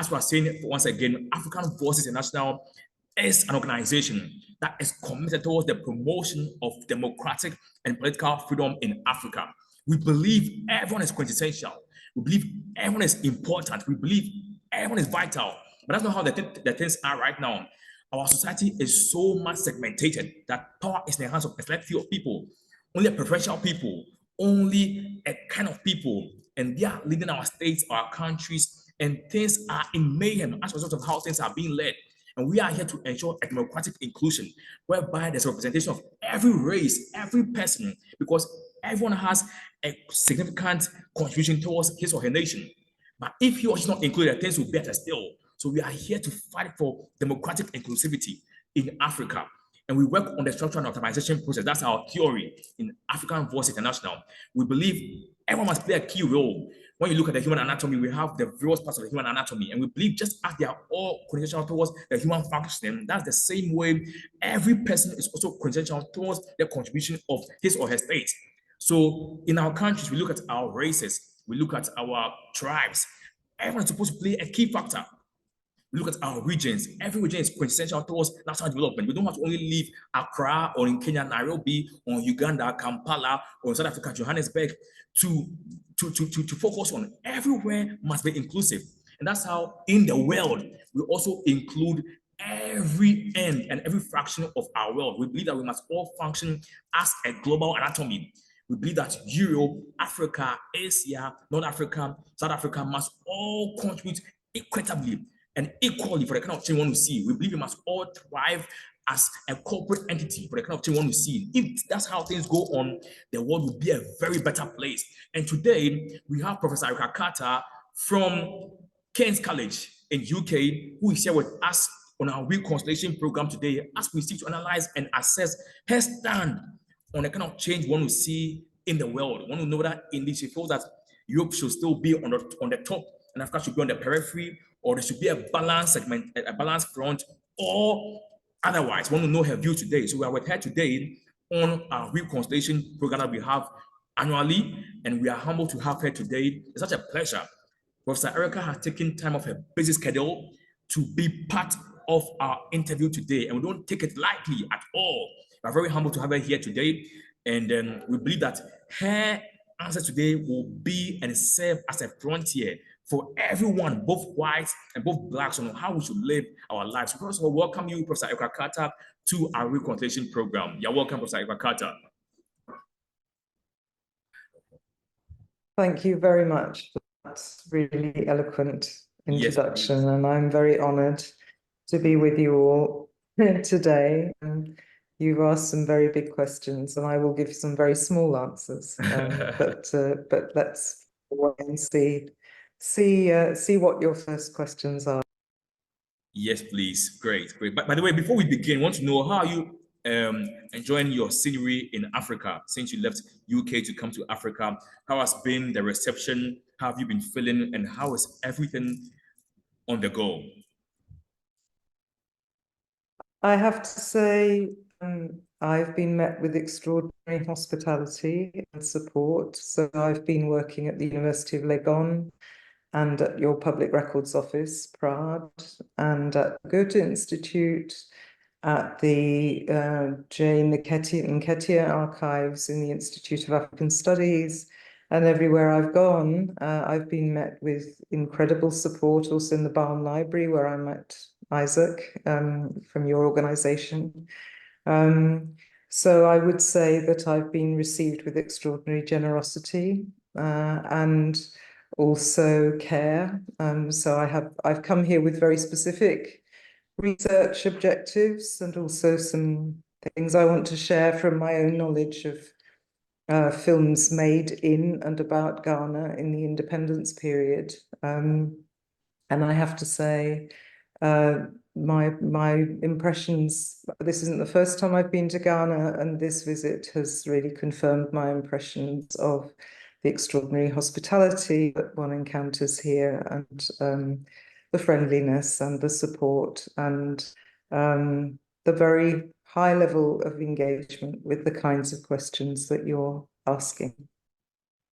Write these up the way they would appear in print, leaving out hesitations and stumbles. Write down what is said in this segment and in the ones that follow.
as we are saying once again, African Voices International is an organization that is committed towards the promotion of democratic and political freedom in Africa. We believe everyone is quintessential. We believe everyone is important. We believe everyone is vital. But that's not how the things are right now. Our society is so much segmented that power is in the hands of a select few of people, only a preferential people, only a kind of people, and they are leading our states, our countries, and things are in mayhem as a result of how things are being led. And we are here to ensure a democratic inclusion, whereby there's a representation of every race, every person, because everyone has a significant contribution towards his or her nation. But if he or she is not included, things will be better still. So we are here to fight for democratic inclusivity in Africa. And we work on the structural and optimization process. That's our theory in African Voice International. We believe everyone must play a key role. When you look at the human anatomy, we have the various parts of the human anatomy, and we believe just as they are all quintessential towards the human function, that's the same way every person is also quintessential towards the contribution of his or her state. So in our countries, we look at our races, we look at our tribes. Everyone is supposed to play a key factor. We look at our regions. Every region is quintessential towards national development. We don't have to only live Accra or in Kenya, Nairobi, or Uganda, Kampala, or in South Africa, Johannesburg, to focus on everywhere must be inclusive. And that's how in the world, we also include every end and every fraction of our world. We believe that we must all function as a global anatomy. We believe that Europe, Africa, Asia, North Africa, South Africa must all contribute equitably and equally for the kind of change we want to see. We believe we must all thrive as a corporate entity for the kind of change we want to see. If that's how things go on, the world will be a very better place. And today, we have Professor Erica Carter from King's College in UK, who is here with us on our Reconciliation program today, as we seek to analyze and assess her stand on the kind of change we want to see in the world. We want to know that indeed she feels that Europe should still be on the top and Africa should be on the periphery, or there should be a balanced segment, a balanced front, or otherwise. We want to know her view today. So we are with her today on our Reconciliation program that we have annually, and we are humbled to have her today. It's such a pleasure. Professor Erica has taken time off her busy schedule to be part of our interview today, and we don't take it lightly at all. We're very humbled to have her here today, and we believe that her answer today will be and serve as a frontier for everyone, both whites and both blacks, on how we should live our lives. So first of all, welcome you, Professor Erica Carter, to our Reconciliation program. You're welcome, Professor Erica Carter. Thank you very much. That's really eloquent introduction, yes, and I'm very honored to be with you all today. You've asked some very big questions, and I will give some very small answers. But let's wait and see what your first questions are. Yes, please. Great. By the way, before we begin, I want to know, how are you enjoying your scenery in Africa since you left UK to come to Africa? How has been the reception? How have you been feeling? And how is everything on the go? I have to say, I've been met with extraordinary hospitality and support. So I've been working at the University of Legon and at your Public Records Office, Prague, and at the Goethe Institute, at the J. Nketiah Archives in the Institute of African Studies. And everywhere I've gone, I've been met with incredible support, also in the Barn Library, where I met Isaac from your organization. So I would say that I've been received with extraordinary generosity and also care. So I've come here with very specific research objectives and also some things I want to share from my own knowledge of films made in and about Ghana in the independence period. And I have to say, my impressions, this isn't the first time I've been to Ghana, and this visit has really confirmed my impressions of the extraordinary hospitality that one encounters here, and the friendliness and the support, and the very high level of engagement with the kinds of questions that you're asking.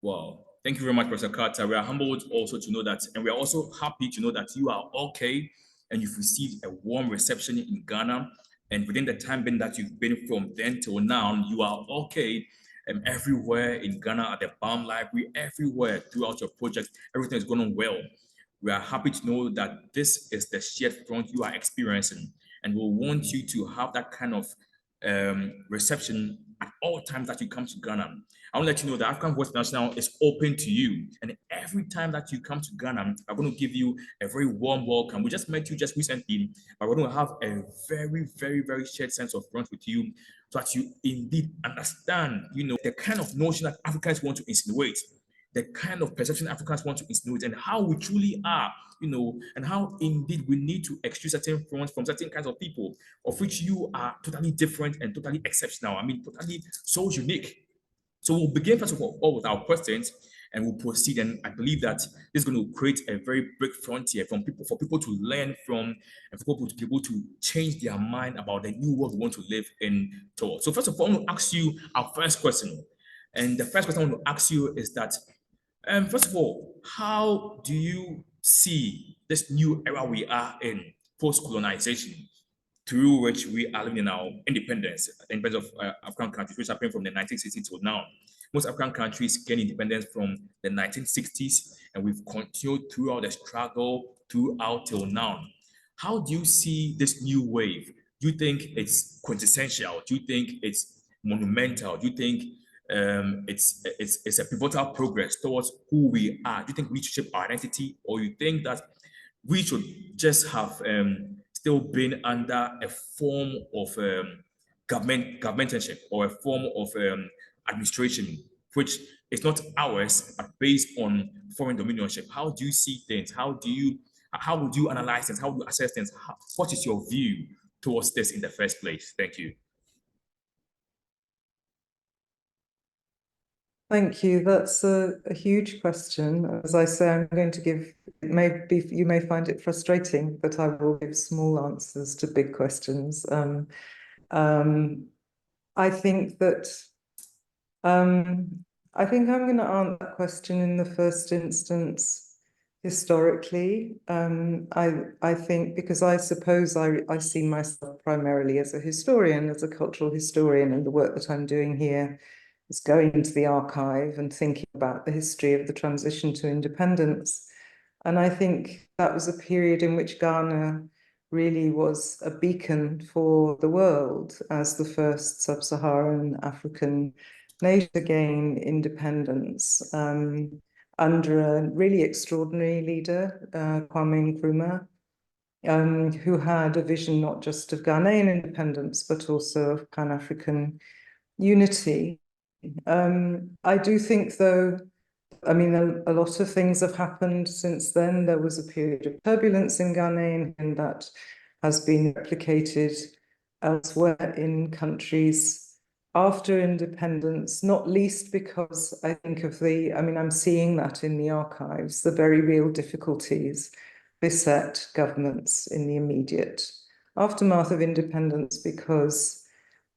Wow, Thank you very much, Professor Carter. We are humbled also to know that, and we are also happy to know that you are okay and you've received a warm reception in Ghana. And within the time being that you've been from then till now, you are okay. And everywhere in Ghana, at the BAM Library, everywhere throughout your project, everything is going on well. We are happy to know that this is the shared front you are experiencing, and we want you to have that kind of reception at all times that you come to Ghana. I want to let you know that African Voice International is open to you. And every time that you come to Ghana, I'm going to give you a very warm welcome. We just met you just recently, but we're going to have a very, very, very shared sense of front with you so that you indeed understand, the kind of notion that Africans want to insinuate, the kind of perception Africans want to insinuate, and how we truly are, and how indeed we need to exclude certain fronts from certain kinds of people, of which you are totally different and totally exceptional. I mean, totally so unique. So we'll begin first of all with our questions, and we'll proceed. And I believe that this is going to create a very big frontier for people to learn from, and for people to be able to change their mind about the new world we want to live in. So first of all, I'm going to ask you our first question. And the first question I want to ask you is that, first of all, how do you see this new era we are in, post-colonization, through which we are living in our independence of African countries, which happened from the 1960s till now? Most African countries gained independence from the 1960s, and we've continued throughout the struggle throughout till now. How do you see this new wave? Do you think it's quintessential? Do you think it's monumental? Do you think it's a pivotal progress towards who we are? Do you think we should shape our identity, or you think that we should just have still been under a form of governmentalship, or a form of administration, which is not ours, but based on foreign dominionship? How do you see things? How would you analyze things? How do you assess things? What is your view towards this in the first place? Thank you. Thank you. That's a huge question. As I say, I'm going to give, maybe you may find it frustrating that I will give small answers to big questions. I think that I think I'm going to answer that question in the first instance historically. I think, because I suppose I see myself primarily as a historian, as a cultural historian, and the work that I'm doing here is going into the archive and thinking about the history of the transition to independence. And I think that was a period in which Ghana really was a beacon for the world as the first sub-Saharan African nation to gain independence under a really extraordinary leader, Kwame Nkrumah, who had a vision not just of Ghanaian independence, but also of Pan-African unity. I do think, though, I mean, a lot of things have happened since then. There was a period of turbulence in Ghana, and that has been replicated elsewhere in countries after independence, not least because I think I'm seeing that in the archives, the very real difficulties beset governments in the immediate aftermath of independence, because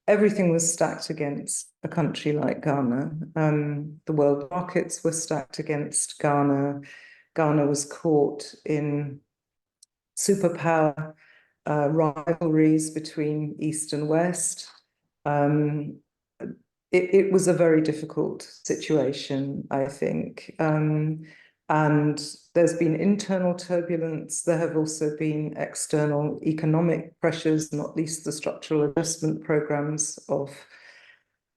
everything was stacked against a country like Ghana. The world markets were stacked against Ghana. Ghana was caught in superpower rivalries between East and West. It was a very difficult situation, I think. And there's been internal turbulence. There have also been external economic pressures, not least the structural adjustment programs of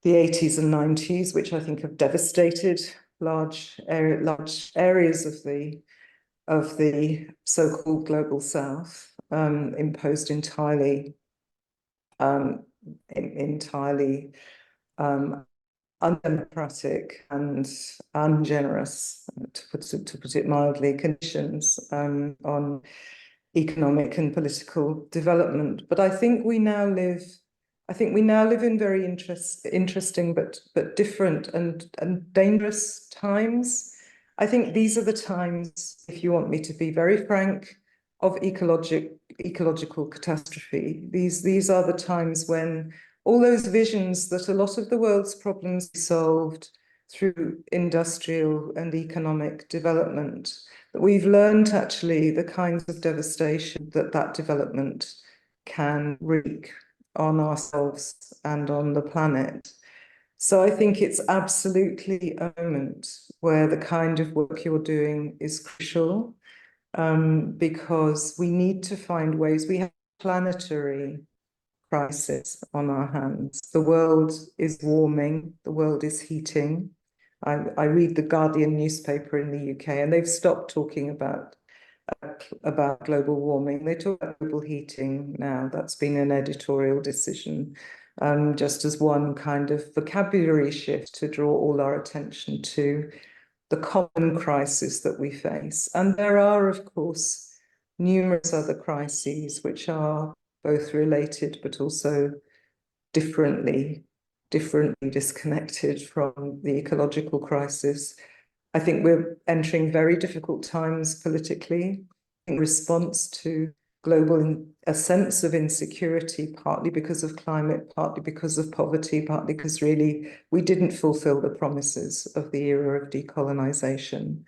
the 80s and 90s, which I think have devastated large areas of the so-called global South, imposed entirely undemocratic and ungenerous, to put it mildly, conditions on economic and political development. But I think we now live in very interesting but different and dangerous times. I think these are the times, if you want me to be very frank, of ecological catastrophe. These are the times when all those visions that a lot of the world's problems be solved, through industrial and economic development, that we've learned actually the kinds of devastation that that development can wreak on ourselves and on the planet. So I think it's absolutely a moment where the kind of work you're doing is crucial, because we need to find ways. We have planetary crisis on our hands. The world is warming, the world is heating. I read the Guardian newspaper in the UK, and they've stopped talking about global warming. They talk about global heating now. That's been an editorial decision, just as one kind of vocabulary shift to draw all our attention to the common crisis that we face. And there are, of course, numerous other crises which are both related but also differently disconnected from the ecological crisis. I think we're entering very difficult times politically in response to a sense of insecurity, partly because of climate, partly because of poverty, partly because really we didn't fulfill the promises of the era of decolonization.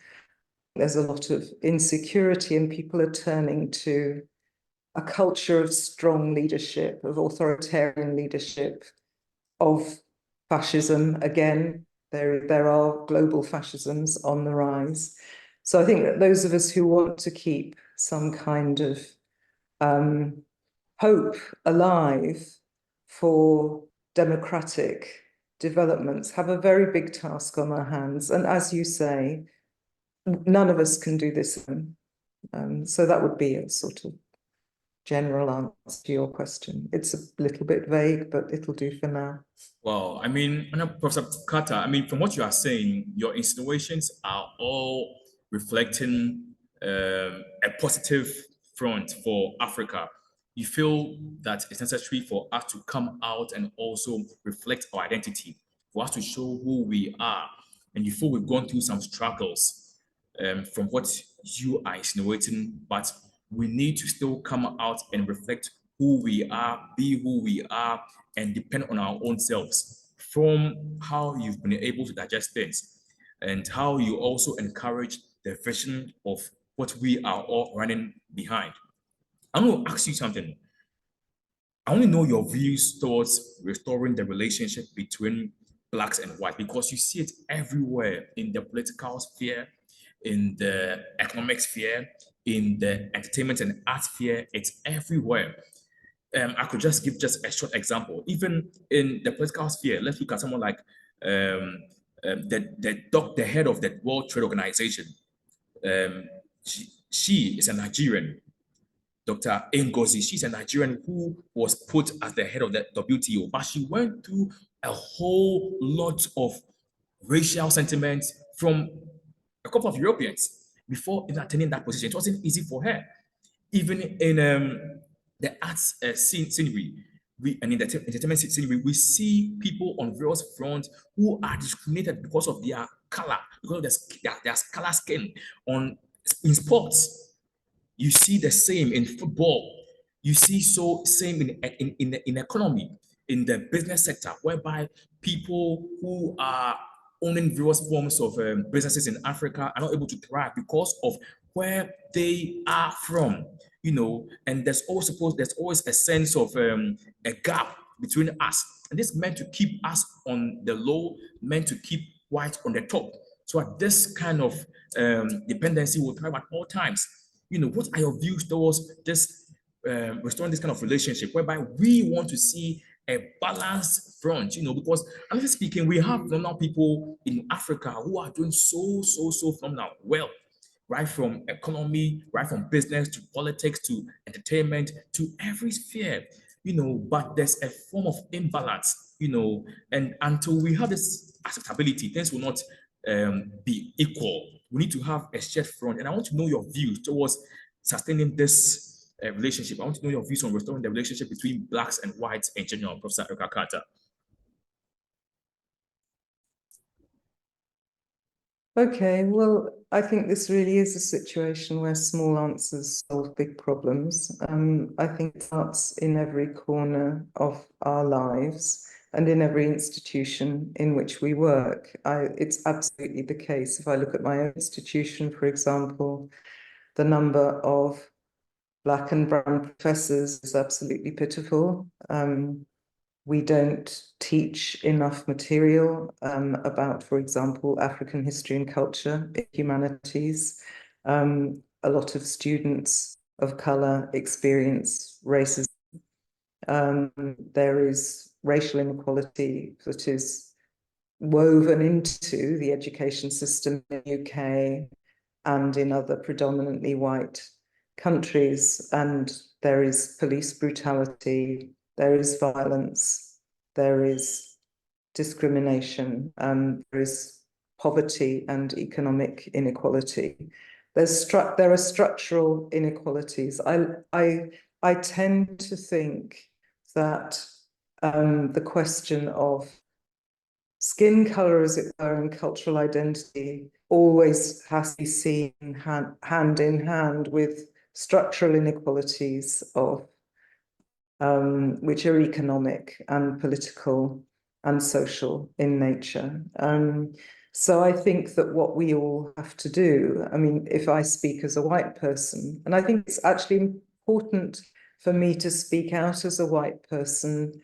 There's a lot of insecurity, and people are turning to a culture of strong leadership, of authoritarian leadership, of fascism. Again, there are global fascisms on the rise. So I think that those of us who want to keep some kind of hope alive for democratic developments have a very big task on our hands. And as you say, none of us can do this alone. So that would be a sort of general answer to your question. It's a little bit vague, but it'll do for now. Well, I mean, Professor Carter, I mean, from what you are saying, your insinuations are all reflecting a positive front for Africa. You feel that it's necessary for us to come out and also reflect our identity, for us to show who we are. And you feel we've gone through some struggles from what you are insinuating, but we need to still come out and reflect who we are, be who we are, and depend on our own selves. From how you've been able to digest things and how you also encourage the vision of what we are all running behind. I'm going to ask you something. I want to know your views towards restoring the relationship between blacks and whites, because you see it everywhere in the political sphere, in the economic sphere, in the entertainment and art sphere. It's everywhere. I could just give just a short example. Even in the political sphere, let's look at someone like the head of the World Trade Organization. Um, she is a Nigerian. Dr. Ngozi, she's a Nigerian who was put as the head of the WTO, but she went through a whole lot of racial sentiments from a couple of Europeans before attaining that position. It wasn't easy for her. Even in the arts scenery, and in the entertainment scenery, we see people on various fronts who are discriminated because of their color, because of their color skin. In sports, you see the same in football. You see so same in economy, in the business sector, whereby people who are owning various forms of businesses in Africa are not able to thrive because of where they are from. And there's always a sense of a gap between us, and this meant to keep us on the low, meant to keep white on the top, so that this kind of dependency will thrive at all times. What are your views towards this restoring this kind of relationship, whereby we want to see a balanced front? Because honestly speaking, we have phenomenal people in Africa who are doing so phenomenal well, right from economy, right from business to politics to entertainment to every sphere. But there's a form of imbalance. And until we have this acceptability, things will not be equal. We need to have a shared front. And I want to know your views towards sustaining this relationship. I want to know your views on restoring the relationship between blacks and whites in general, Professor Erica Carter. Okay, well, I think this really is a situation where small answers solve big problems. I think it starts in every corner of our lives. and in every institution in which we work. It's absolutely the case. If I look at my own institution, for example, the number of Black and brown professors is absolutely pitiful. We don't teach enough material about, for example, African history and culture, humanities. A lot of students of color experience racism. There is racial inequality that is woven into the education system in the UK and in other predominantly white countries. And there is police brutality, there is violence, there is discrimination, there is poverty and economic inequality. There are structural inequalities. I tend to think that the question of skin color, as it were, and cultural identity always has to be seen hand in hand with structural inequalities of which are economic and political and social in nature. So I think that what we all have to do, I mean, if I speak as a white person, and I think it's actually important for me to speak out as a white person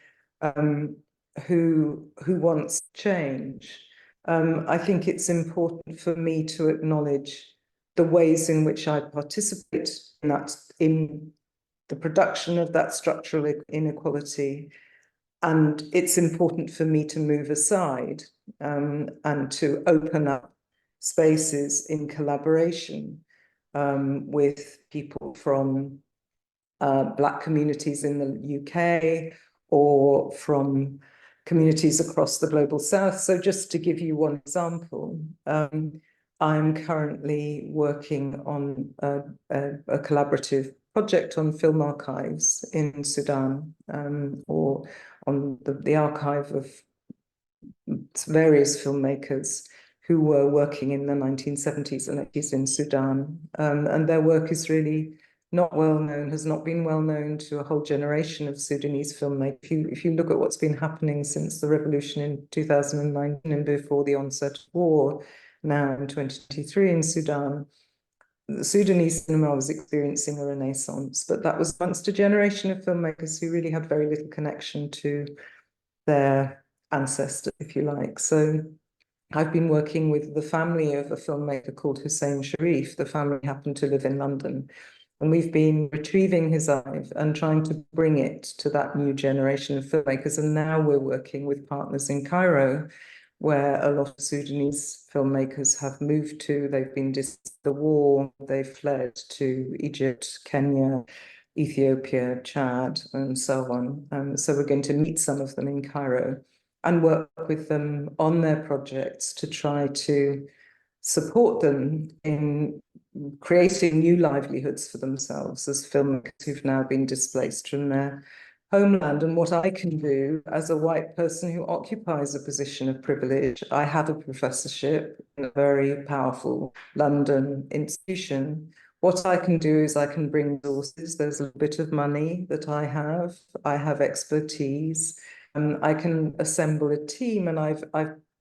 who wants change. I think it's important for me to acknowledge the ways in which I participate in the production of that structural inequality. And it's important for me to move aside and to open up spaces in collaboration with people from Black communities in the UK or from communities across the global south. So just to give you one example, I'm currently working on a collaborative project on film archives in Sudan, or on the archive of various filmmakers who were working in the 1970s and 80s in Sudan. And their work is really not well known, has not been well known to a whole generation of Sudanese filmmakers. If you look at what's been happening since the revolution in 2019 and before the onset of war, now in 2023 in Sudan, the Sudanese cinema was experiencing a renaissance, but that was amongst a generation of filmmakers who really had very little connection to their ancestors, if you like. So I've been working with the family of a filmmaker called Hussein Sharif. The family happened to live in London. And we've been retrieving his archive and trying to bring it to that new generation of filmmakers. And now we're working with partners in Cairo, where a lot of Sudanese filmmakers have moved to. They've been the war, they've fled to Egypt, Kenya, Ethiopia, Chad, and so on. So we're going to meet some of them in Cairo and work with them on their projects to try to support them in creating new livelihoods for themselves as filmmakers who've now been displaced from their homeland. And what I can do as a white person who occupies a position of privilege, I have a professorship in a very powerful London institution. What I can do is I can bring resources. There's a bit of money that I have expertise, and I can assemble a team. And I've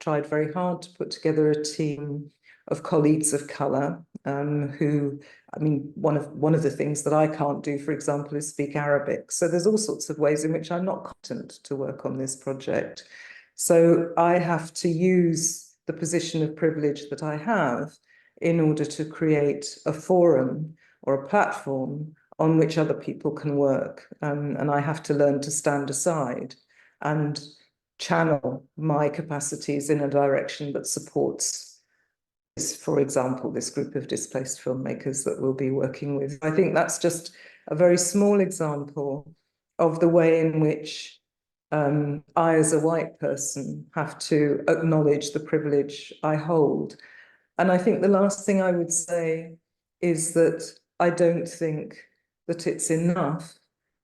tried very hard to put together a team of colleagues of color who, I mean, one of the things that I can't do, for example, is speak Arabic. So there's all sorts of ways in which I'm not competent to work on this project. So I have to use the position of privilege that I have in order to create a forum or a platform on which other people can work. And I have to learn to stand aside and channel my capacities in a direction that supports, for example, this group of displaced filmmakers that we'll be working with. I think that's just a very small example of the way in which I, as a white person, have to acknowledge the privilege I hold. And I think the last thing I would say is that I don't think that it's enough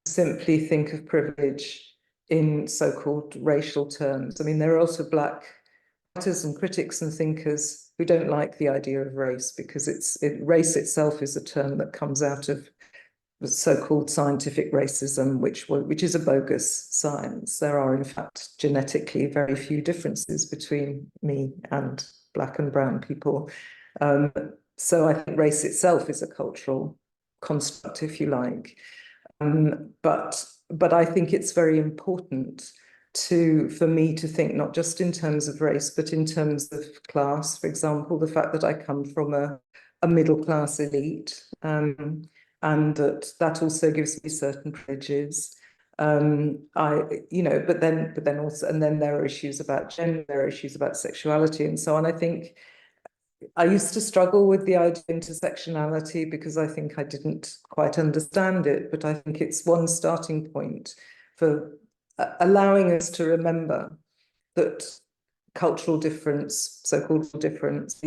to simply think of privilege in so-called racial terms. I mean, there are also Black writers and critics and thinkers who don't like the idea of race because race itself is a term that comes out of so-called scientific racism, which is a bogus science. There are, in fact, genetically very few differences between me and Black and brown people. So I think race itself is a cultural construct, if you like. But I think it's very important for me to think not just in terms of race, but in terms of class. For example, the fact that I come from a middle class elite, and that also gives me certain privileges. But then also, and then there are issues about gender, there are issues about sexuality, and so on. I think I used to struggle with the idea of intersectionality because I think I didn't quite understand it, but I think it's one starting point for allowing us to remember that cultural difference, so-called difference,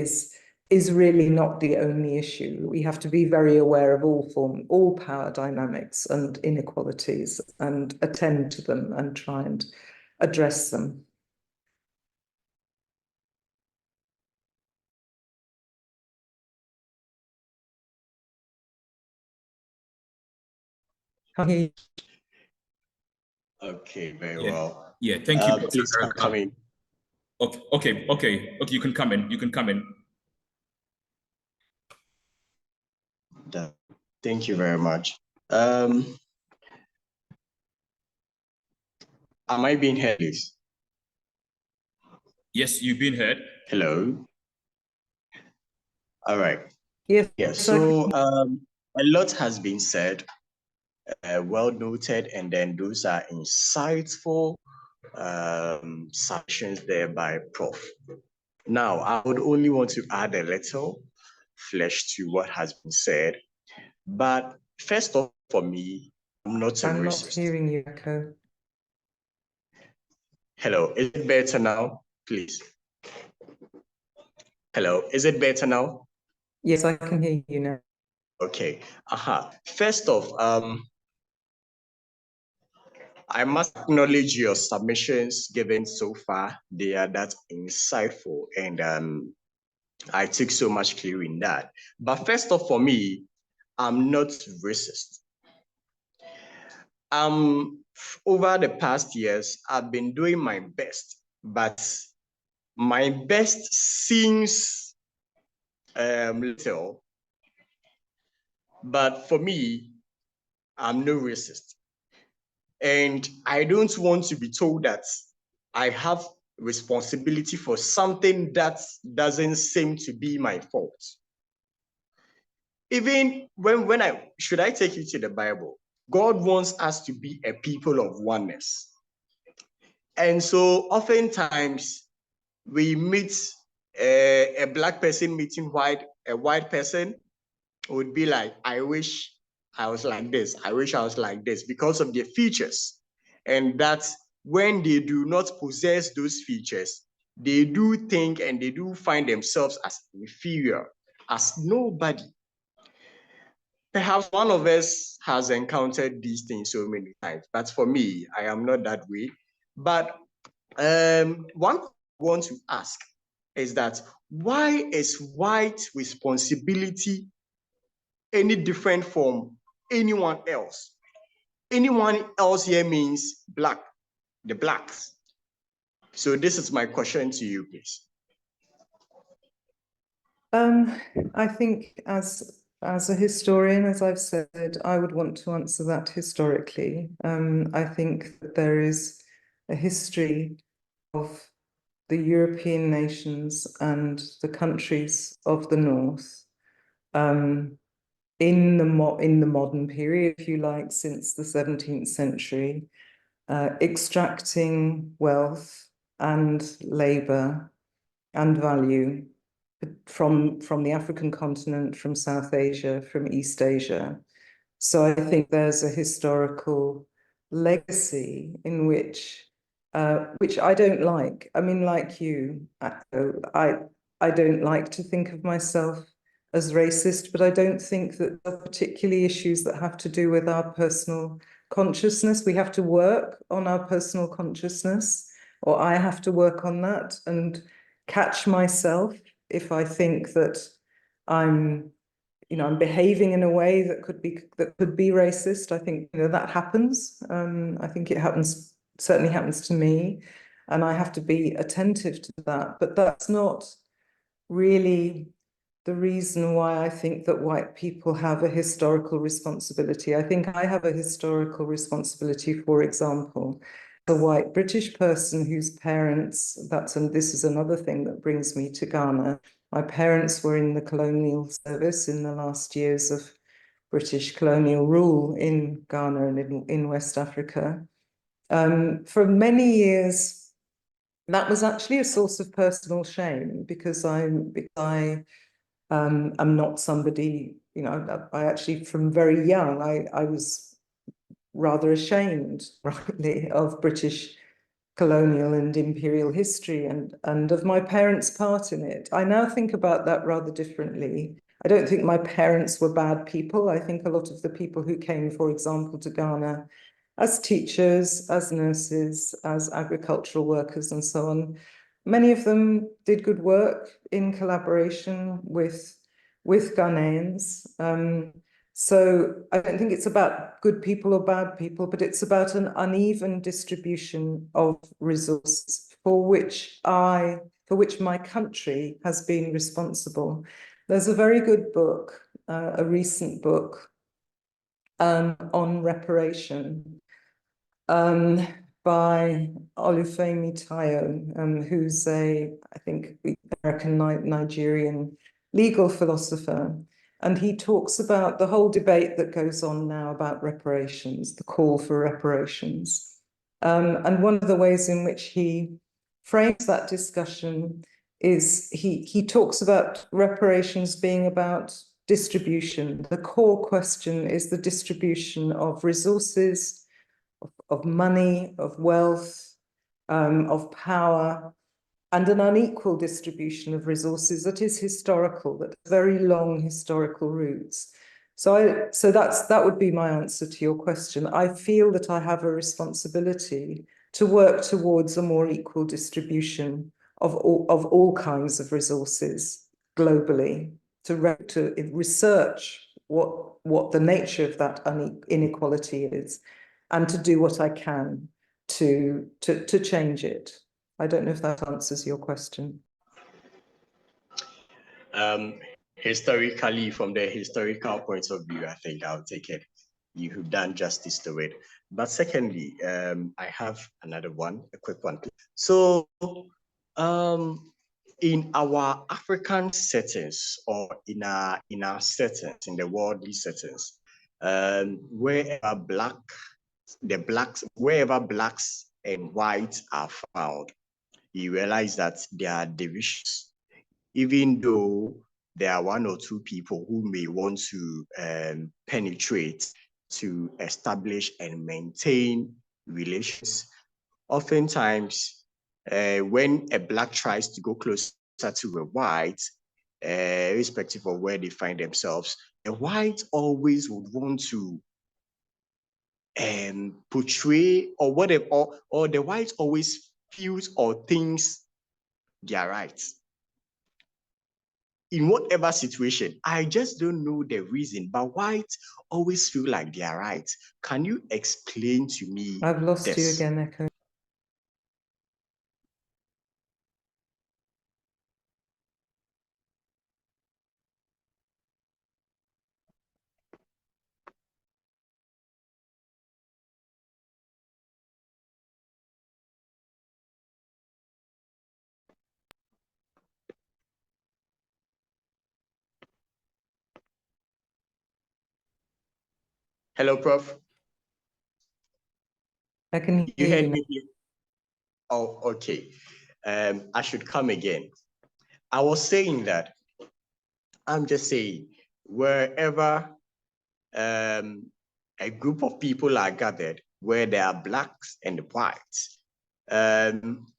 is really not the only issue. We have to be very aware of all power dynamics and inequalities and attend to them and try and address them. Okay, very Yeah. well. Yeah, thank you, Please come in. Okay, you can come in. Thank you very much. Am I being heard, please? Yes, you've been heard. Hello. All right. Yes. Yeah. So a lot has been said, well noted, and then those are insightful sessions there by Prof. Now, I would only want to add a little flesh to what has been said. But first off, for me, I'm not a racist. Not hearing you, Echo. Hello, is it better now, please? Hello, is it better now? Yes, I can hear you now. Okay. First off, I must acknowledge your submissions given so far. They are that insightful, and I took so much clue in that. But first off, for me, I'm not racist. Over the past years, I've been doing my best, but my best seems little. But for me, I'm no racist. And I don't want to be told that I have responsibility for something that doesn't seem to be my fault. Even when should I take you to the Bible? God wants us to be a people of oneness. And so oftentimes we meet a black person meeting a white person would be like, I wish I was like this. I wish I was like this because of their features. And that's when they do not possess those features, they do think and they do find themselves as inferior, as nobody. Perhaps one of us has encountered these things so many times, but for me, I am not that way. But one thing I want to ask is that why is white responsibility any different from anyone else? Anyone else here means black, the blacks. So this is my question to you, please. I think as a historian, as I've said, I would want to answer that historically. I think that there is a history of the European nations and the countries of the North in the modern period, if you like, since the 17th century, extracting wealth and labor and value from the African continent, from South Asia, from East Asia. So I think there's a historical legacy in which I don't like. I mean, like you, I don't like to think of myself as racist, but I don't think that there are particularly issues that have to do with our personal consciousness. We have to work on our personal consciousness, or I have to work on that and catch myself if I think that I'm I'm behaving in a way that could be racist. I think that happens. I think it certainly happens to me, and I have to be attentive to that. But that's not really the reason why I think that white people have a historical responsibility. I think I have a historical responsibility, for example, the white British person whose parents, and this is another thing that brings me to Ghana. My parents were in the colonial service in the last years of British colonial rule in Ghana and in West Africa. For many years, that was actually a source of personal shame because I'm not somebody, I actually, from very young, I was rather ashamed, rightly, of British colonial and imperial history and of my parents' part in it. I now think about that rather differently. I don't think my parents were bad people. I think a lot of the people who came, for example, to Ghana as teachers, as nurses, as agricultural workers, and so on, many of them did good work in collaboration with Ghanaians. So I don't think it's about good people or bad people, but it's about an uneven distribution of resources for which my country has been responsible. There's a very good book, a recent book on reparation by Olufemi Tayo, who's I think, American Nigerian legal philosopher. And he talks about the whole debate that goes on now about reparations, the call for reparations. And one of the ways in which he frames that discussion is he talks about reparations being about distribution. The core question is the distribution of resources, of money, of wealth, of power, and an unequal distribution of resources that is historical, that has very long historical roots. So that would be my answer to your question. I feel that I have a responsibility to work towards a more equal distribution of all kinds of resources globally, to research what the nature of that inequality is, and to do what I can to change it. I don't know if that answers your question. Historically, from the historical point of view, I think I'll take it. You've done justice to it. But secondly, I have another one, a quick one. So in our African settings, or in our settings, in the worldly settings, wherever blacks and whites are found, you realize that there are divisions, even though there are one or two people who may want to penetrate to establish and maintain relations. Oftentimes, when a black tries to go closer to a white, irrespective of where they find themselves, a white always would want to portray or whatever, or the white always feels or thinks they are right. In whatever situation, I just don't know the reason, but whites always feel like they are right. Can you explain to me? I've lost this? you again, Echo. Hello, Prof. I can You hear heard you. me? Oh, okay. I should come again. I was saying that, I'm just saying, wherever a group of people are gathered, where there are blacks and whites,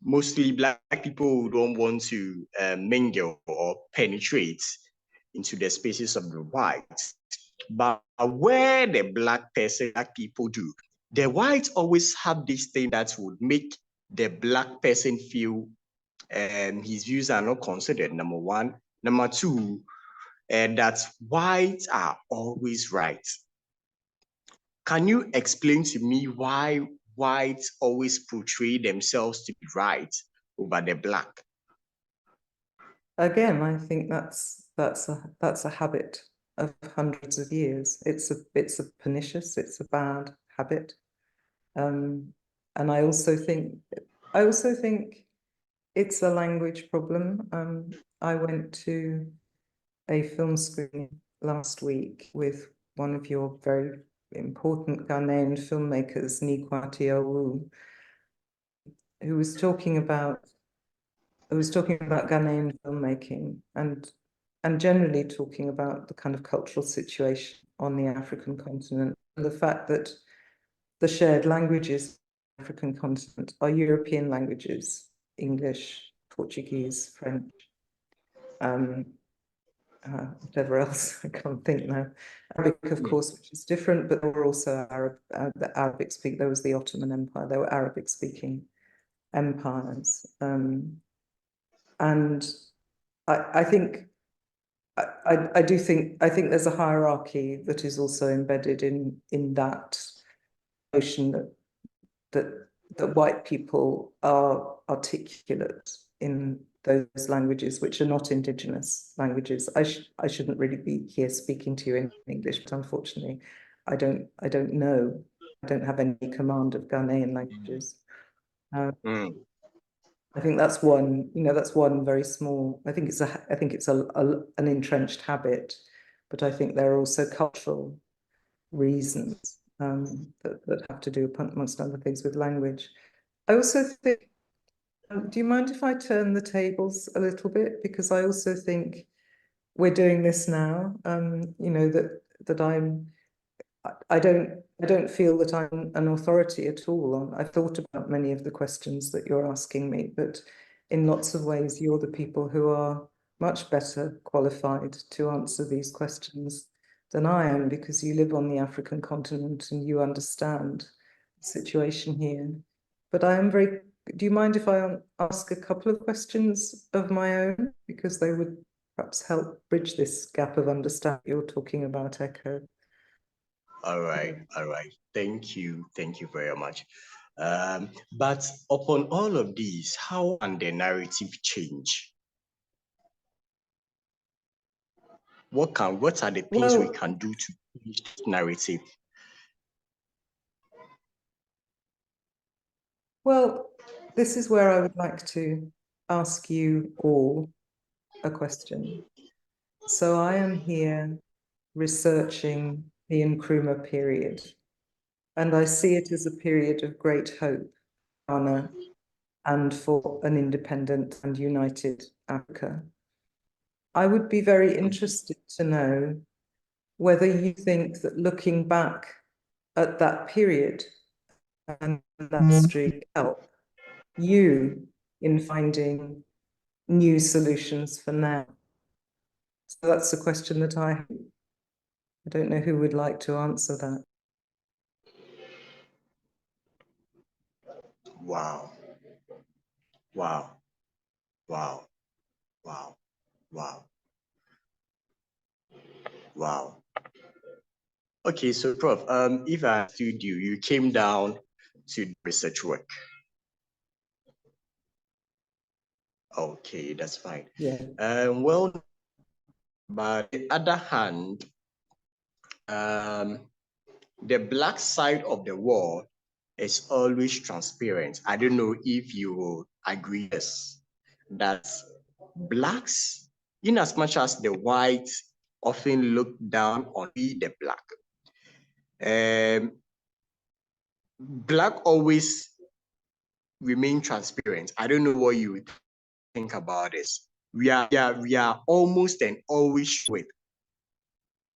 mostly black people don't want to mingle or penetrate into the spaces of the whites. But where the black people do, the whites always have this thing that would make the black person feel his views are not considered, number one. Number two, that whites are always right. Can you explain to me why whites always portray themselves to be right over the black? Again, I think that's a habit of hundreds of years. It's a pernicious, it's a bad habit. And I also think it's a language problem. I went to a film screening last week with one of your very important Ghanaian filmmakers, Kwabena, who was talking about Ghanaian filmmaking and generally talking about the kind of cultural situation on the African continent and the fact that the shared languages of the African continent are European languages, English, Portuguese, French, whatever else, I can't think now. Arabic, of course, which is different, but there were also the Arabic speak. There was the Ottoman Empire. There were Arabic speaking empires, and I think I think there's a hierarchy that is also embedded in that notion that white people are articulate in those languages which are not indigenous languages. I shouldn't really be here speaking to you in English, but unfortunately, I don't know. I don't have any command of Ghanaian languages. I think that's one. That's one very small. I think it's an entrenched habit, but I think there are also cultural reasons that have to do, amongst other things, with language. I also think, do you mind if I turn the tables a little bit? Because I also think we're doing this now, that I don't feel that I'm an authority at all. I've thought about many of the questions that you're asking me, but in lots of ways, you're the people who are much better qualified to answer these questions than I am, because you live on the African continent and you understand the situation here. But do you mind if I ask a couple of questions of my own? Because they would perhaps help bridge this gap of understanding you're talking about, Echo. All right. Thank you very much. But upon all of these, how can the narrative change? What are the things we can do to change this narrative? Well, this is where I would like to ask you all a question. So I am here researching the Nkrumah period, and I see it as a period of great hope, Ghana, and for an independent and united Africa. I would be very interested to know whether you think that looking back at that period and that history help you in finding new solutions for now. So that's a question that I don't know who would like to answer that. Wow. Okay, so Prof, if I understood you, you came down to research work. Okay, that's fine. Yeah. Well, but on the other hand, the black side of the wall is always transparent. I don't know if you will agree this, that blacks, in as much as the whites often look down on the black, black always remain transparent. I don't know what you would think about this. We are almost and always with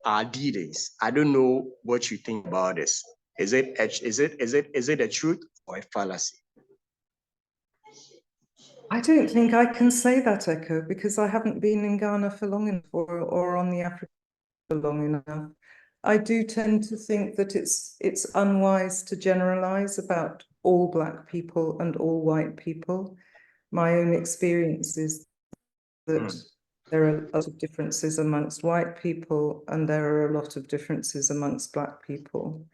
our dealings. I don't know what you think about this. Is it a truth or a fallacy? I don't think I can say that, Echo, because I haven't been in Ghana for long enough or on the Africa for long enough. I do tend to think that it's unwise to generalize about all Black people and all white people. My own experience is that There are a lot of differences amongst white people, and there are a lot of differences amongst Black people.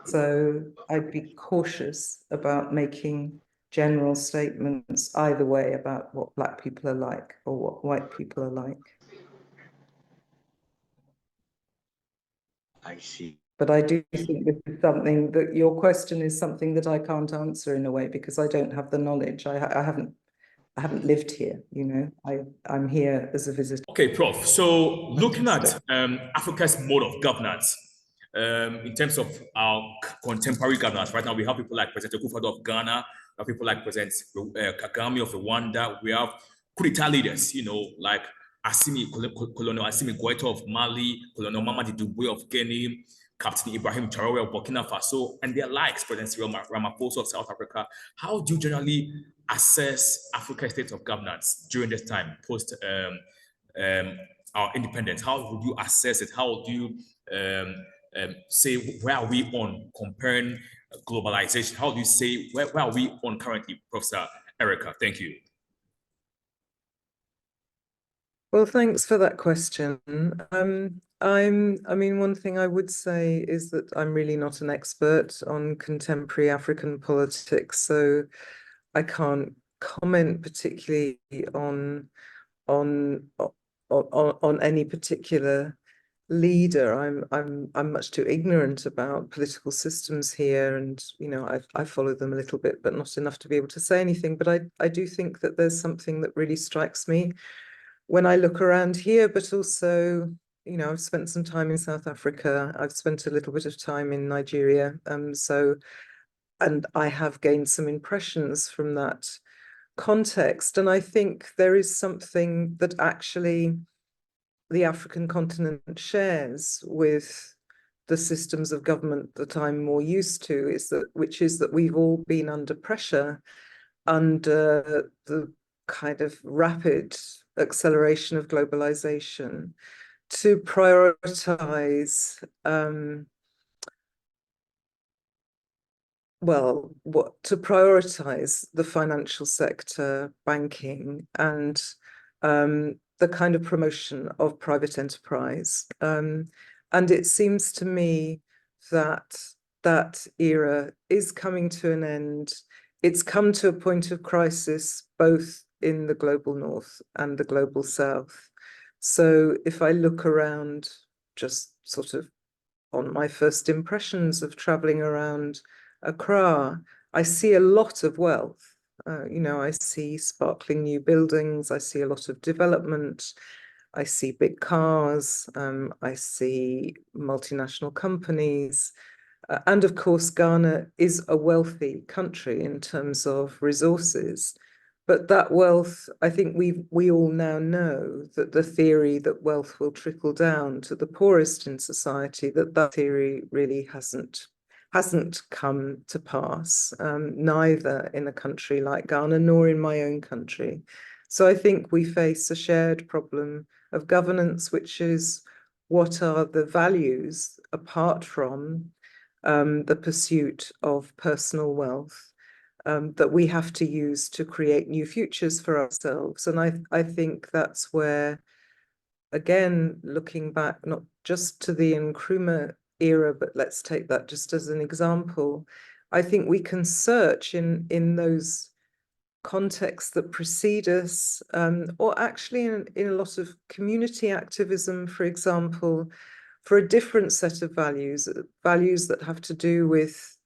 So I'd be cautious about making general statements either way about what Black people are like or what white people are like. I see. But I do think this is something that your question is something that I can't answer in a way because I don't have the knowledge. I haven't lived here, you know. I'm here as a visitor. Okay, Prof. So looking at Africa's mode of governance, in terms of our contemporary governance, right now we have people like President Akufo-Addo of Ghana, we have people like President Kagame of Rwanda, we have coup d'etat leaders, you know, like Colonel Assimi Goïta of Mali, Colonel Mamadi Doumbouya of Guinea, Captain Ibrahim Traoré of Burkina Faso, and their likes, President Cyril Ramaphosa of South Africa. How do you generally assess Africa's state of governance during this time, post our independence? How would you assess it? How do you say where are we on comparing globalization? How do you say where are we on currently, Professor Erica? Thank you. Well, thanks for that question. I mean, one thing I would say is that I'm really not an expert on contemporary African politics, so I can't comment particularly on any particular leader. I'm much too ignorant about political systems here, and you know, I follow them a little bit, but not enough to be able to say anything. But I do think that there's something that really strikes me when I look around here, but also, you know, I've spent some time in South Africa. I've spent a little bit of time in Nigeria. And I have gained some impressions from that context. And I think there is something that actually the African continent shares with the systems of government that I'm more used to, which is that we've all been under pressure under the kind of rapid acceleration of globalization to prioritize the financial sector, banking, and the kind of promotion of private enterprise. And it seems to me that that era is coming to an end. It's come to a point of crisis, both in the global north and the global south. So if I look around, just sort of on my first impressions of traveling around Accra, I see a lot of wealth. You know, I see sparkling new buildings, I see a lot of development, I see big cars, I see multinational companies. And of course, Ghana is a wealthy country in terms of resources. But that wealth, I think we all now know that the theory that wealth will trickle down to the poorest in society, that theory really hasn't come to pass, neither in a country like Ghana nor in my own country. So I think we face a shared problem of governance, which is what are the values apart from the pursuit of personal wealth that we have to use to create new futures for ourselves. And I think that's where, again, looking back, not just to the Nkrumah era, but let's take that just as an example, I think we can search in those contexts that precede us, or actually in a lot of community activism, for example, for a different set of values that have to do with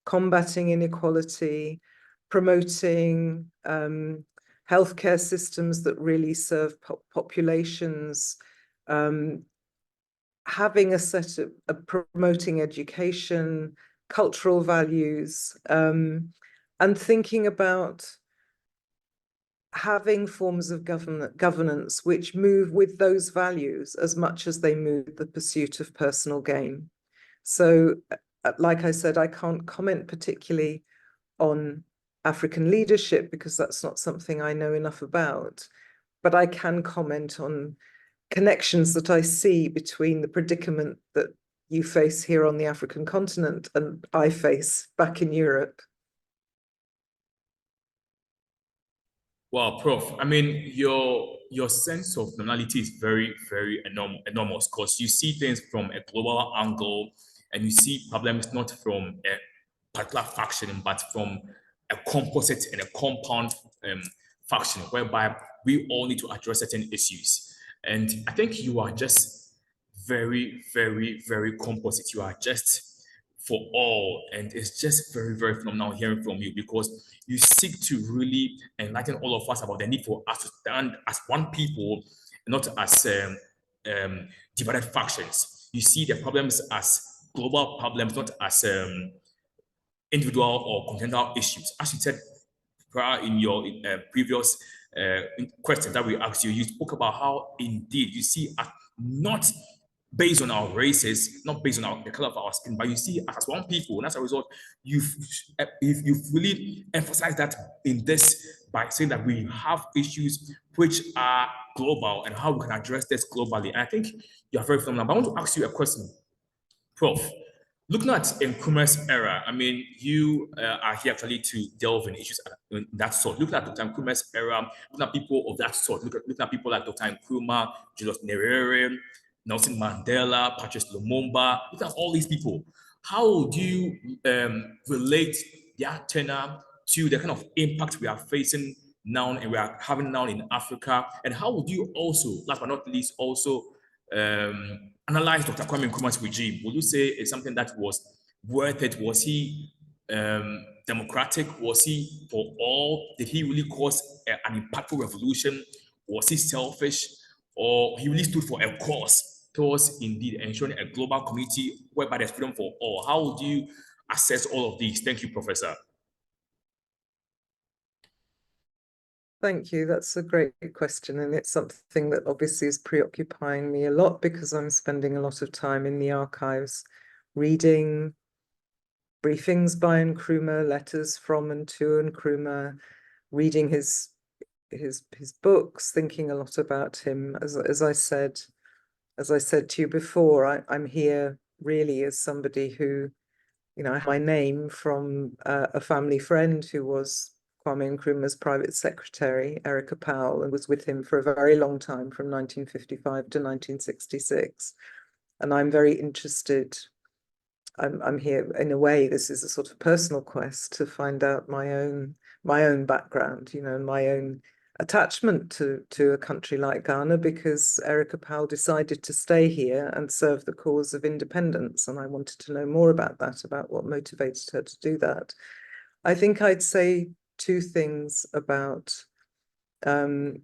combating inequality, promoting healthcare systems that really serve populations, having a set of promoting education, cultural values, and thinking about having forms of governance which move with those values as much as they move the pursuit of personal gain. So, like I said, I can't comment particularly on African leadership because that's not something I know enough about, but I can comment on connections that I see between the predicament that you face here on the African continent and I face back in Europe. Well, Prof, I mean, your your sense of normality is very, very enormous because you see things from a global angle and you see problems not from a particular faction, but from a composite and a compound faction, whereby we all need to address certain issues. And I think you are just very, very, very composite. You are just for all. And it's just very, very phenomenal hearing from you because you seek to really enlighten all of us about the need for us to stand as one people, not as divided factions. You see the problems as global problems, not as individual or continental issues. As you said prior in your previous question that we asked you, you spoke about how indeed you see not based on our races, not based on the color of our skin, but you see as one people, and as a result, you've really emphasized that in this by saying that we have issues which are global and how we can address this globally. And I think you are very phenomenal. But I want to ask you a question, Prof. Looking at Nkrumah's era, I mean, you are here actually to delve in issues in that sort. Looking at Dr. Nkrumah's era, looking at people of that sort, looking at people like Dr. Nkrumah, Julius Nyerere, Nelson Mandela, Patrice Lumumba, look at all these people. How do you relate their tenure to the kind of impact we are facing now and we are having now in Africa? And how would you also, last but not least, also analyze Dr. Kwame Nkrumah's regime? Would you say it's something that was worth it? Was he democratic? Was he for all? Did he really cause an impactful revolution? Was he selfish? Or he really stood for a cause towards indeed ensuring a global community whereby there's freedom for all? How would you assess all of these? Thank you, Professor. Thank you. That's a great question. And it's something that obviously is preoccupying me a lot because I'm spending a lot of time in the archives reading briefings by Nkrumah, letters from and to Nkrumah, reading his books, thinking a lot about him. As I said to you before, I'm here really as somebody who, I have my name from a family friend who was Kwame Nkrumah's private secretary, Erica Powell, and was with him for a very long time from 1955 to 1966. And I'm very interested. I'm here in a way. This is a sort of personal quest to find out my own background, my own attachment to a country like Ghana, because Erica Powell decided to stay here and serve the cause of independence. And I wanted to know more about that, about what motivated her to do that. I think I'd say two things about, in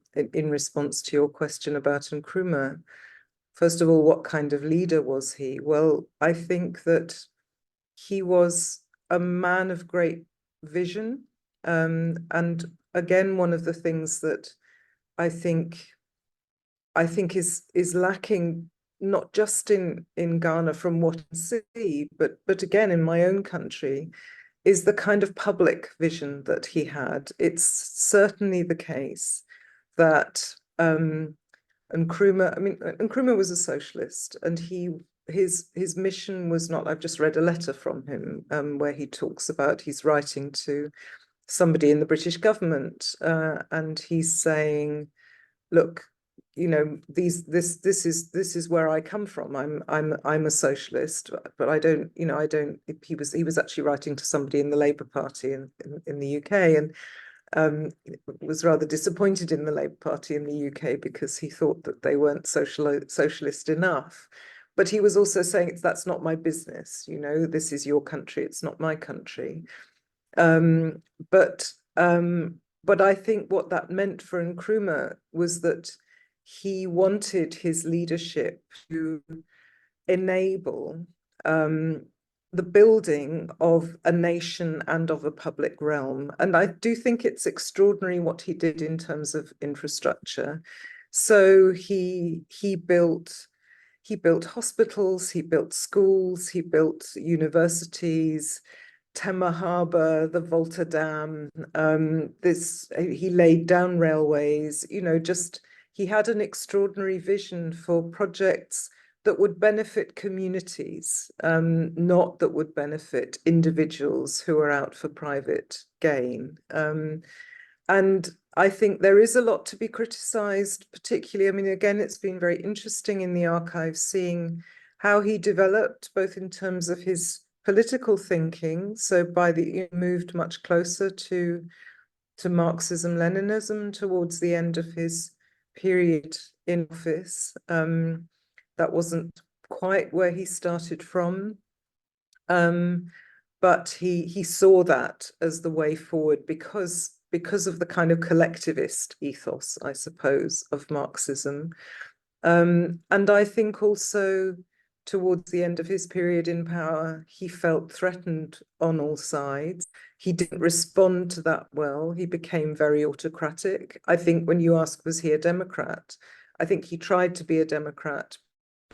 response to your question about Nkrumah. First of all, what kind of leader was he? Well, I think that he was a man of great vision. And again, one of the things that I think is lacking, not just in Ghana from what I see, but again in my own country, is the kind of public vision that he had. It's certainly the case that Nkrumah was a socialist, and his mission was not, I've just read a letter from him where he talks about, he's writing to somebody in the British government, and he's saying, look, this is where I come from. I'm a socialist, but I don't. He was actually writing to somebody in the Labour Party in the UK, and was rather disappointed in the Labour Party in the UK because he thought that they weren't socialist enough. But he was also saying, that's not my business. This is your country. It's not my country. But I think what that meant for Nkrumah was that he wanted his leadership to enable the building of a nation and of a public realm. And I do think it's extraordinary what he did in terms of infrastructure. So he built hospitals, he built schools, he built universities, Tema Harbour, the Volta Dam, he laid down railways, he had an extraordinary vision for projects that would benefit communities, not that would benefit individuals who are out for private gain. And I think there is a lot to be criticized, particularly, I mean, again, it's been very interesting in the archives seeing how he developed, both in terms of his political thinking. So he moved much closer to Marxism, Leninism towards the end of his period in office. That wasn't quite where he started from. But he saw that as the way forward because of the kind of collectivist ethos, I suppose, of Marxism. And I think also towards the end of his period in power, he felt threatened on all sides. He didn't respond to that well. He became very autocratic. I think when you ask, was he a Democrat? I think he tried to be a Democrat,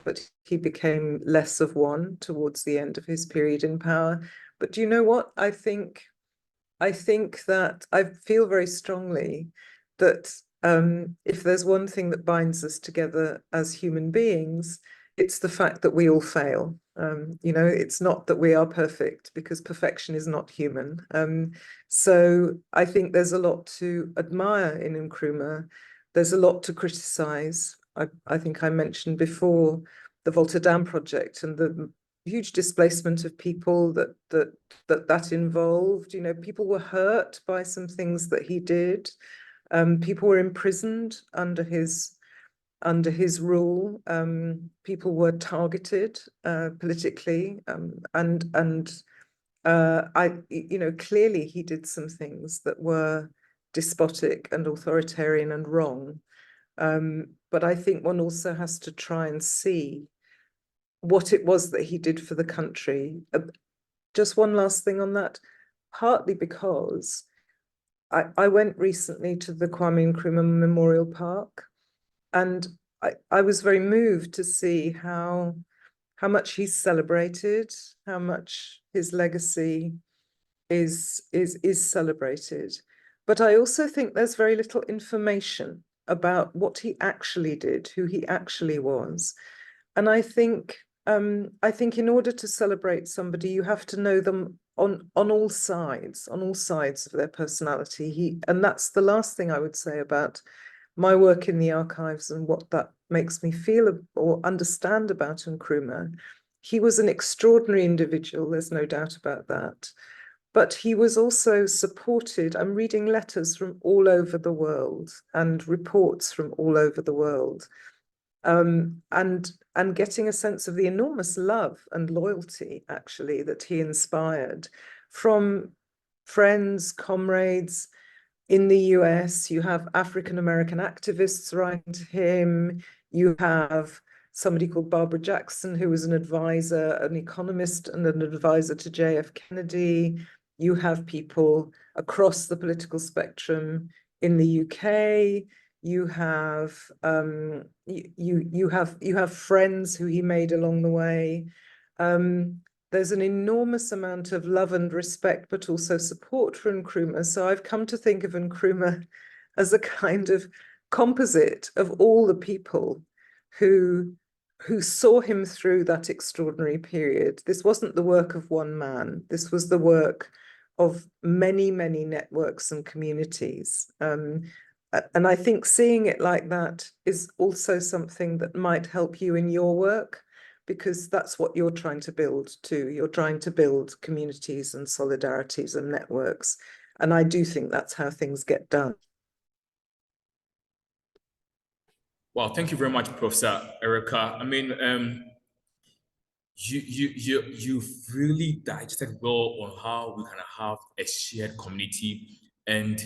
but he became less of one towards the end of his period in power. But do you know what? I think that I feel very strongly that if there's one thing that binds us together as human beings, it's the fact that we all fail. It's not that we are perfect, because perfection is not human. So I think there's a lot to admire in Nkrumah. There's a lot to criticize. I think I mentioned before the Volta Dam project and the huge displacement of people that involved. People were hurt by some things that he did. People were imprisoned under his rule. People were targeted politically, clearly he did some things that were despotic and authoritarian and wrong. But I think one also has to try and see what it was that he did for the country. Just one last thing on that, partly because I went recently to the Kwame Nkrumah Memorial Park, and I was very moved to see how much he's celebrated, how much his legacy is celebrated. But I also think there's very little information about what he actually did, who he actually was. And I think in order to celebrate somebody, you have to know them on all sides of their personality. And that's the last thing I would say about my work in the archives and what that makes me feel or understand about Nkrumah. He was an extraordinary individual, there's no doubt about that. But he was also supported. I'm reading letters from all over the world and reports from all over the world. And getting a sense of the enormous love and loyalty, actually, that he inspired from friends, comrades in the US. You have African-American activists writing to him. You have somebody called Barbara Jackson, who was an advisor, an economist and an advisor to JF Kennedy. You have people across the political spectrum in the UK. You have you have friends who he made along the way. There's an enormous amount of love and respect, but also support for Nkrumah. So I've come to think of Nkrumah as a kind of composite of all the people who saw him through that extraordinary period. This wasn't the work of one man. This was the work of many, many networks and communities. And I think seeing it like that is also something that might help you in your work, because that's what you're trying to build too. You're trying to build communities and solidarities and networks. And I do think that's how things get done. Well, thank you very much, Professor Erica. I mean, you've really digested well on how we can have a shared community, and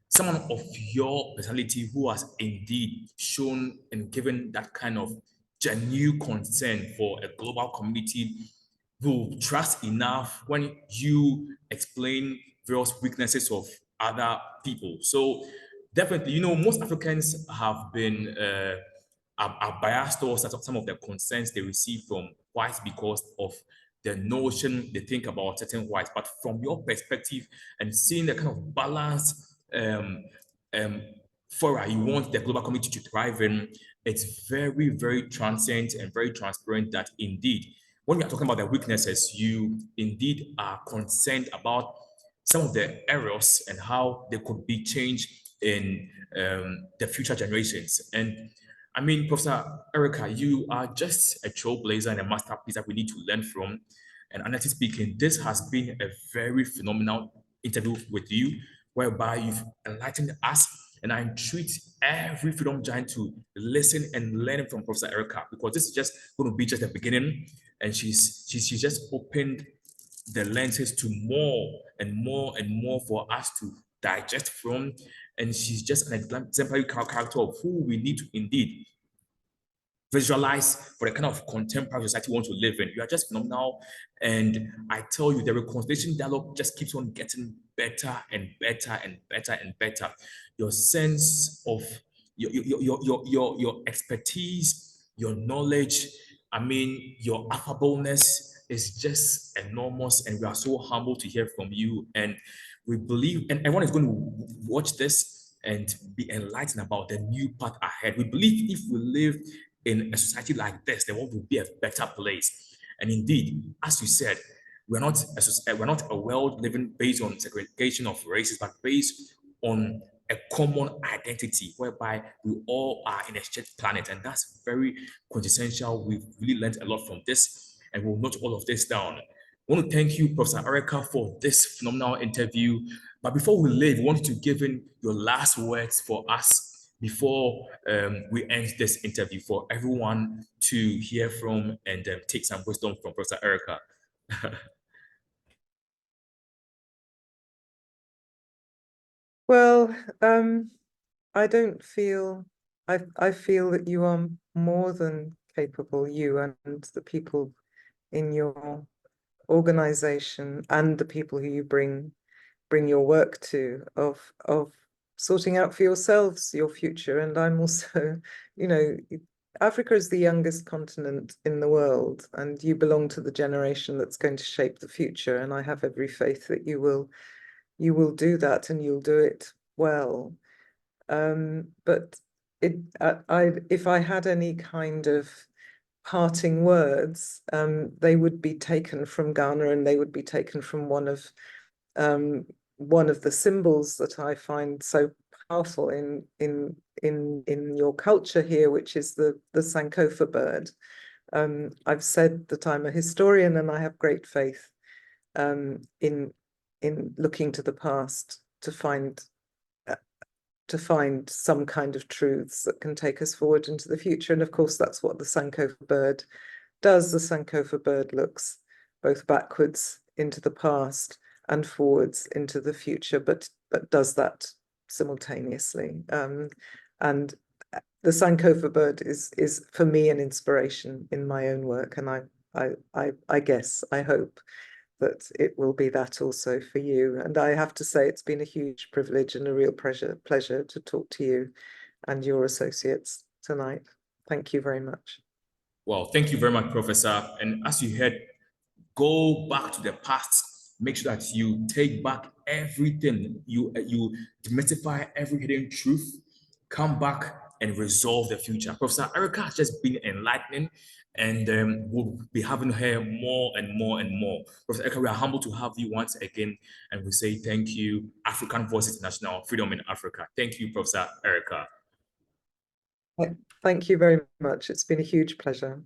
someone of your personality who has indeed shown and given that kind of genuine concern for a global community will trust enough when you explain various weaknesses of other people. So definitely, most Africans have been are biased towards some of the concerns they receive from whites because of the notion they think about certain whites. But from your perspective and seeing the kind of balance fora you want the global community to thrive in, it's very, very transient and very transparent that indeed, when we are talking about the weaknesses, you indeed are concerned about some of the errors and how they could be changed in the future generations. And I mean, Professor Erica, you are just a trailblazer and a masterpiece that we need to learn from. And honestly speaking, this has been a very phenomenal interview with you, whereby you've enlightened us. And I entreat every freedom giant to listen and learn from Professor Erica, because this is just going to be just the beginning. And she's just opened the lenses to more and more and more for us to digest from. And she's just an exemplary character of who we need to indeed visualize for the kind of contemporary society we want to live in. You are just phenomenal. And I tell you, the reconciliation dialogue just keeps on getting better and better and better and better. Your sense of your expertise, your knowledge, I mean, your affableness is just enormous. And we are so humble to hear from you. And we believe, and everyone is going to watch this and be enlightened about the new path ahead. We believe if we live in a society like this, the world will be a better place. And indeed, as you said, we're not a world living based on segregation of races, but based on a common identity whereby we all are in a shared planet. And that's very quintessential. We've really learned a lot from this, and we'll note all of this down. I want to thank you, Professor Erica, for this phenomenal interview. But before we leave, I want you to give in your last words for us before we end this interview, for everyone to hear from and take some wisdom from Professor Erica. Well, I don't feel, I feel that you are more than capable, you and the people in your organization and the people who you bring your work to, of sorting out for yourselves your future. And I'm also, you know, Africa is the youngest continent in the world, and you belong to the generation that's going to shape the future. And I have every faith that you will do that, and you'll do it well. But if I had any kind of parting words, they would be taken from Ghana, and they would be taken from one of the symbols that I find so powerful in your culture here, which is the Sankofa bird. I've said that I'm a historian, and I have great faith in looking to the past to find some kind of truths that can take us forward into the future. And of course, that's what the Sankofa bird does. The Sankofa bird looks both backwards into the past and forwards into the future, but does that simultaneously. And the Sankofa bird is for me an inspiration in my own work, and I guess, I hope that it will be that also for you. And I have to say, it's been a huge privilege and a real pleasure to talk to you and your associates tonight. Thank you very much. Well, thank you very much, Professor. And as you heard, go back to the past. Make sure that you take back everything. You demystify every hidden truth. Come back and resolve the future. Professor Erica has just been enlightening, and we'll be having her more and more and more. Professor Erica, we are humbled to have you once again, and we say thank you, African Voice International, Freedom in Africa. Thank you, Professor Erica. Thank you very much. It's been a huge pleasure.